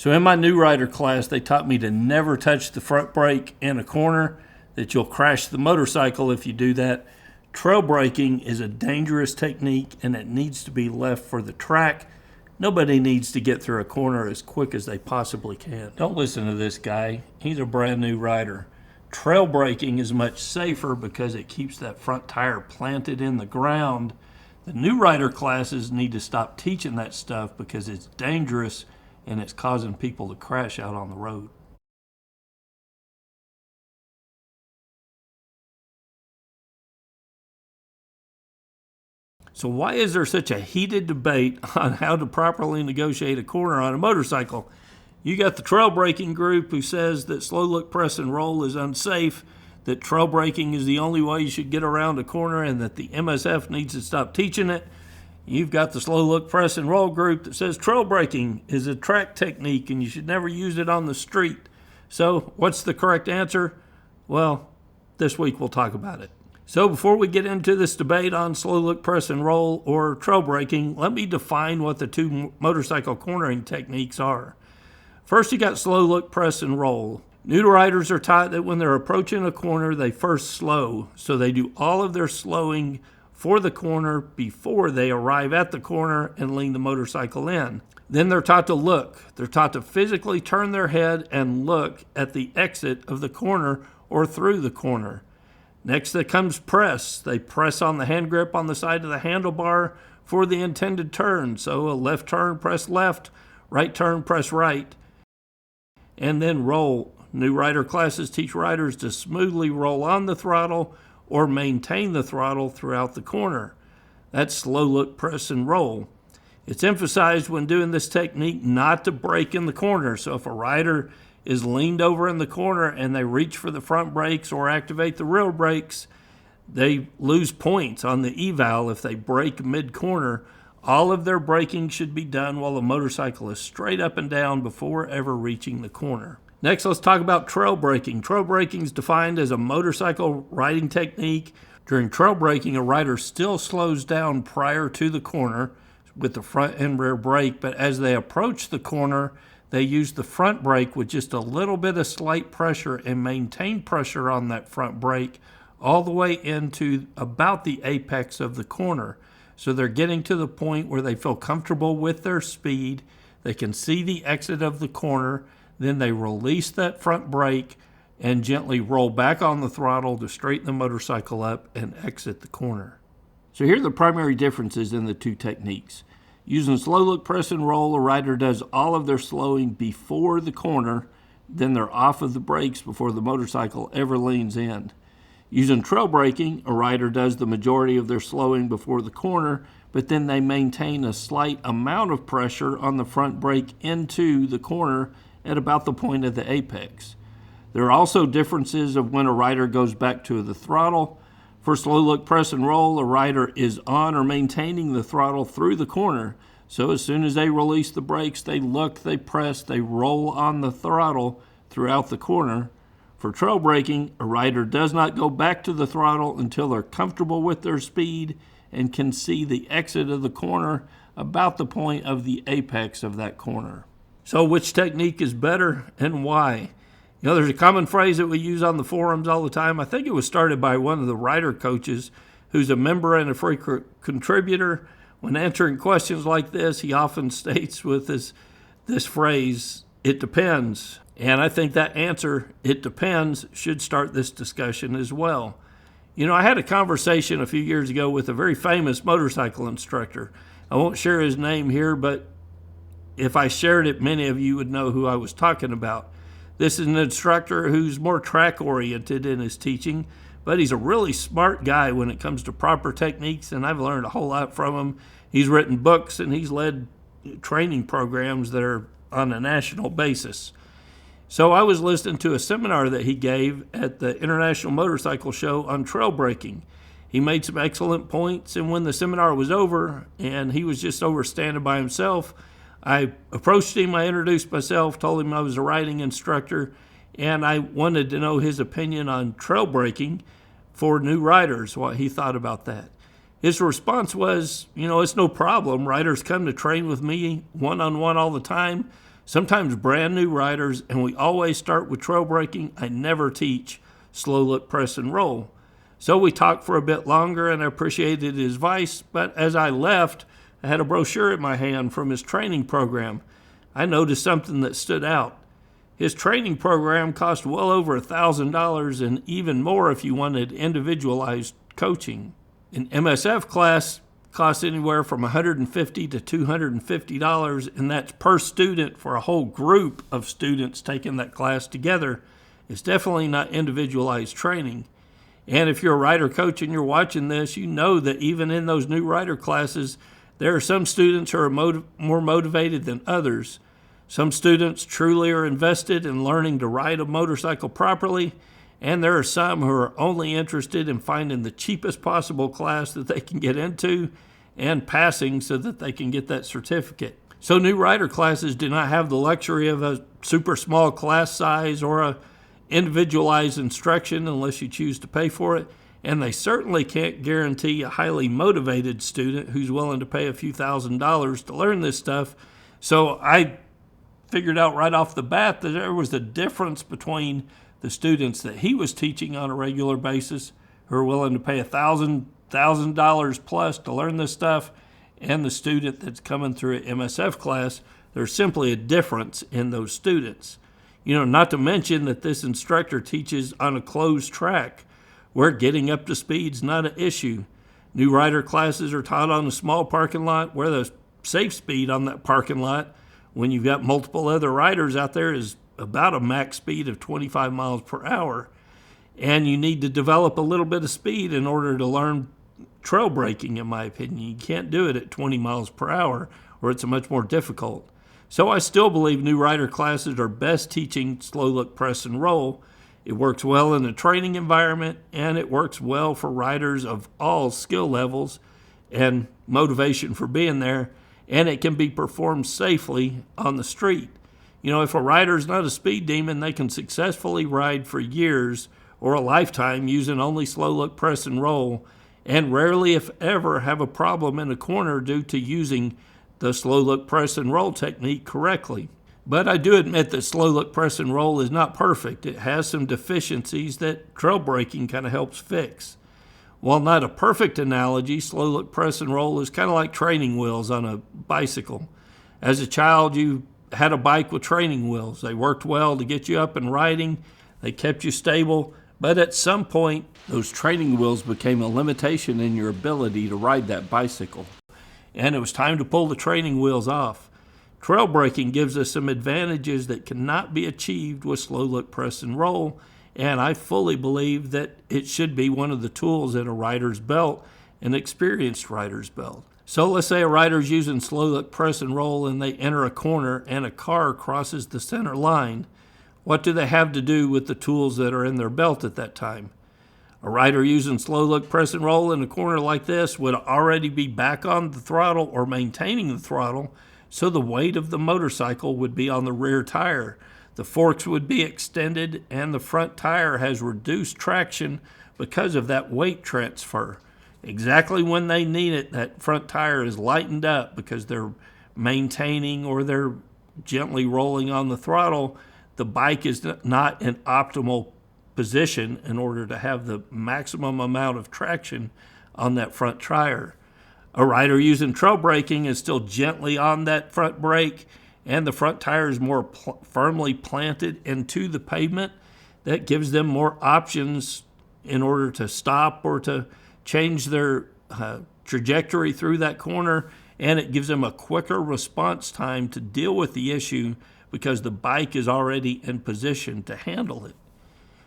So in my new rider class, they taught me to never touch the front brake in a corner, that you'll crash the motorcycle if you do that. Trail braking is a dangerous technique and it needs to be left for the track. Nobody needs to get through a corner as quick as they possibly can. Don't listen to this guy. He's a brand new rider. Trail braking is much safer because it keeps that front tire planted in the ground. The new rider classes need to stop teaching that stuff because it's dangerous and it's causing people to crash out on the road. So why is there such a heated debate on how to properly negotiate a corner on a motorcycle? You got the trail braking group who says that slow look, press, and roll is unsafe, that trail braking is the only way you should get around a corner, and that the MSF needs to stop teaching it. You've got the slow look, press, and roll group that says trail braking is a track technique and you should never use it on the street. So what's the correct answer? Well, this week we'll talk about it. So before we get into this debate on slow look, press, and roll or trail braking, let me define what the two motorcycle cornering techniques are. First, you got slow look, press, and roll. New riders are taught that when they're approaching a corner, they first slow. So they do all of their slowing for the corner before they arrive at the corner and lean the motorcycle in. Then they're taught to look. They're taught to physically turn their head and look at the exit of the corner or through the corner. Next, there comes press. They press on the hand grip on the side of the handlebar for the intended turn. So a left turn, press left, right turn, press right. And then roll. New rider classes teach riders to smoothly roll on the throttle or maintain the throttle throughout the corner. That's slow look, press, and roll. It's emphasized when doing this technique not to brake in the corner. So if a rider is leaned over in the corner and they reach for the front brakes or activate the rear brakes, they lose points on the eval if they brake mid-corner. All of their braking should be done while the motorcycle is straight up and down before ever reaching the corner. Next, let's talk about trail braking. Trail braking is defined as a motorcycle riding technique. During trail braking, a rider still slows down prior to the corner with the front and rear brake, but as they approach the corner, they use the front brake with just a little bit of slight pressure and maintain pressure on that front brake all the way into about the apex of the corner. So they're getting to the point where they feel comfortable with their speed. They can see the exit of the corner. Then they release that front brake and gently roll back on the throttle to straighten the motorcycle up and exit the corner. So here are the primary differences in the two techniques. Using slow look, press, and roll, a rider does all of their slowing before the corner, then they're off of the brakes before the motorcycle ever leans in. Using trail braking, a rider does the majority of their slowing before the corner, but then they maintain a slight amount of pressure on the front brake into the corner at about the point of the apex. There are also differences of when a rider goes back to the throttle. For slow look, press, and roll, a rider is on or maintaining the throttle through the corner. So as soon as they release the brakes, they look, they press, they roll on the throttle throughout the corner. For trail braking, a rider does not go back to the throttle until they're comfortable with their speed and can see the exit of the corner about the point of the apex of that corner. So which technique is better and why? You know, there's a common phrase that we use on the forums all the time. I think it was started by one of the rider coaches who's a member and a frequent contributor. When answering questions like this, he often states with this phrase, "It depends." And I think that answer, "it depends," should start this discussion as well. You know, I had a conversation a few years ago with a very famous motorcycle instructor. I won't share his name here, but if I shared it, many of you would know who I was talking about. This is an instructor who's more track-oriented in his teaching, but he's a really smart guy when it comes to proper techniques, and I've learned a whole lot from him. He's written books, and he's led training programs that are on a national basis. So I was listening to a seminar that he gave at the International Motorcycle Show on trail braking. He made some excellent points, and when the seminar was over, and he was just over standing by himself, I approached him, I introduced myself, told him I was a riding instructor, and I wanted to know his opinion on trail braking for new riders, what he thought about that. His response was, you know, it's no problem. Riders come to train with me one-on-one all the time. sometimes brand new riders, and we always start with trail braking. I never teach slow look, press, and roll. So we talked for a bit longer, and I appreciated his advice, but as I left, I had a brochure in my hand from his training program. I noticed something that stood out. His training program cost well over $1,000 and even more if you wanted individualized coaching. An MSF class costs anywhere from $150 to $250, and that's per student for a whole group of students taking that class together. It's definitely not individualized training. And if you're a rider coach and you're watching this, you know that even in those new rider classes, there are some students who are more motivated than others. Some students truly are invested in learning to ride a motorcycle properly, and there are some who are only interested in finding the cheapest possible class that they can get into and passing so that they can get that certificate. So new rider classes do not have the luxury of a super small class size or a individualized instruction unless you choose to pay for it, and they certainly can't guarantee a highly motivated student who's willing to pay a few $1,000s to learn this stuff. So I figured out right off the bat that there was a difference between the students that he was teaching on a regular basis who are willing to pay $1,000 plus to learn this stuff and the student that's coming through an MSF class. There's simply a difference in those students. Not to mention that this instructor teaches on a closed track where getting up to speed's not an issue. New rider classes are taught on a small parking lot where the safe speed on that parking lot, when you've got multiple other riders out there, is about a max speed of 25 miles per hour. And you need to develop a little bit of speed in order to learn trail braking, in my opinion. You can't do it at 20 miles per hour, or it's much more difficult. So I still believe new rider classes are best teaching slow look, press, and roll. It works well in a training environment, and it works well for riders of all skill levels and motivation for being there, and it can be performed safely on the street. If a rider's not a speed demon, they can successfully ride for years or a lifetime using only slow look, press, and roll, and rarely, if ever, have a problem in a corner due to using the slow look, press, and roll technique correctly. But I do admit that slow look, press, and roll is not perfect. It has some deficiencies that trail braking kind of helps fix. While not a perfect analogy, slow look, press, and roll is kind of like training wheels on a bicycle. As a child, you had a bike with training wheels. They worked well to get you up and riding. They kept you stable. But at some point, those training wheels became a limitation in your ability to ride that bicycle. And it was time to pull the training wheels off. Trail braking gives us some advantages that cannot be achieved with slow look, press, and roll, and I fully believe that it should be one of the tools in a rider's belt, an experienced rider's belt. So let's say a rider's using slow look, press, and roll, and they enter a corner and a car crosses the center line. What do they have to do with the tools that are in their belt at that time? A rider using slow look, press, and roll in a corner like this would already be back on the throttle or maintaining the throttle, so the weight of the motorcycle would be on the rear tire. The forks would be extended, and the front tire has reduced traction because of that weight transfer. Exactly when they need it, that front tire is lightened up because they're maintaining or they're gently rolling on the throttle. The bike is not in optimal position in order to have the maximum amount of traction on that front tire. A rider using trail braking is still gently on that front brake, and the front tire is more firmly planted into the pavement. That gives them more options in order to stop or to change their trajectory through that corner, and it gives them a quicker response time to deal with the issue because the bike is already in position to handle it.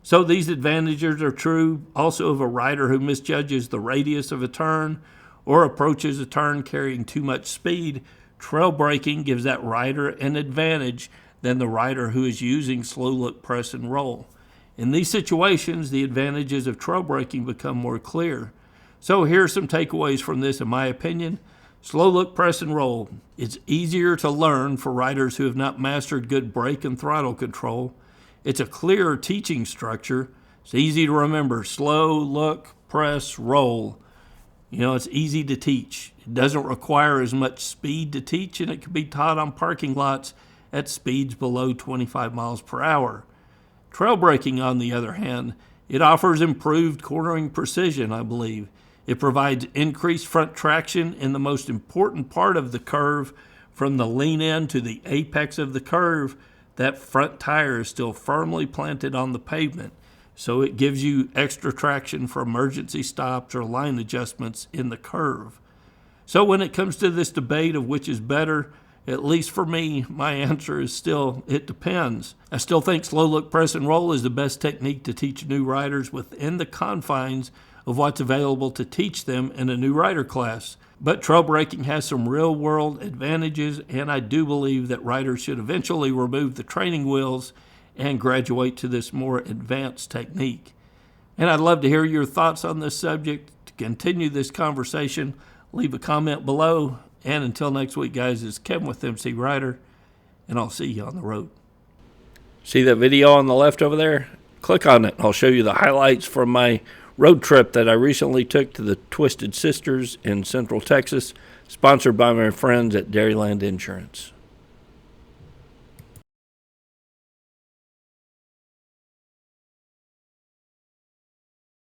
So these advantages are true also of a rider who misjudges the radius of a turn or approaches a turn carrying too much speed. Trail braking gives that rider an advantage than the rider who is using slow look, press, and roll. In these situations, the advantages of trail braking become more clear. So here are some takeaways from this, in my opinion. Slow look, press, and roll. It's easier to learn for riders who have not mastered good brake and throttle control. It's a clearer teaching structure. It's easy to remember. Slow, look, press, roll. It's easy to teach. It doesn't require as much speed to teach, and it can be taught on parking lots at speeds below 25 miles per hour. Trail braking, on the other hand, it offers improved cornering precision, I believe. It provides increased front traction in the most important part of the curve. From the lean in to the apex of the curve, that front tire is still firmly planted on the pavement, so it gives you extra traction for emergency stops or line adjustments in the curve. So when it comes to this debate of which is better, at least for me, my answer is still, it depends. I still think slow look, press, and roll is the best technique to teach new riders within the confines of what's available to teach them in a new rider class. But trail braking has some real-world advantages, and I do believe that riders should eventually remove the training wheels and graduate to this more advanced technique. And I'd love to hear your thoughts on this subject. To continue this conversation, leave a comment below. And until next week, guys, it's Kevin with MCrider, and I'll see you on the road. See that video on the left over there? Click on it. I'll show you the highlights from my road trip that I recently took to the Twisted Sisters in Central Texas, sponsored by my friends at Dairyland Insurance.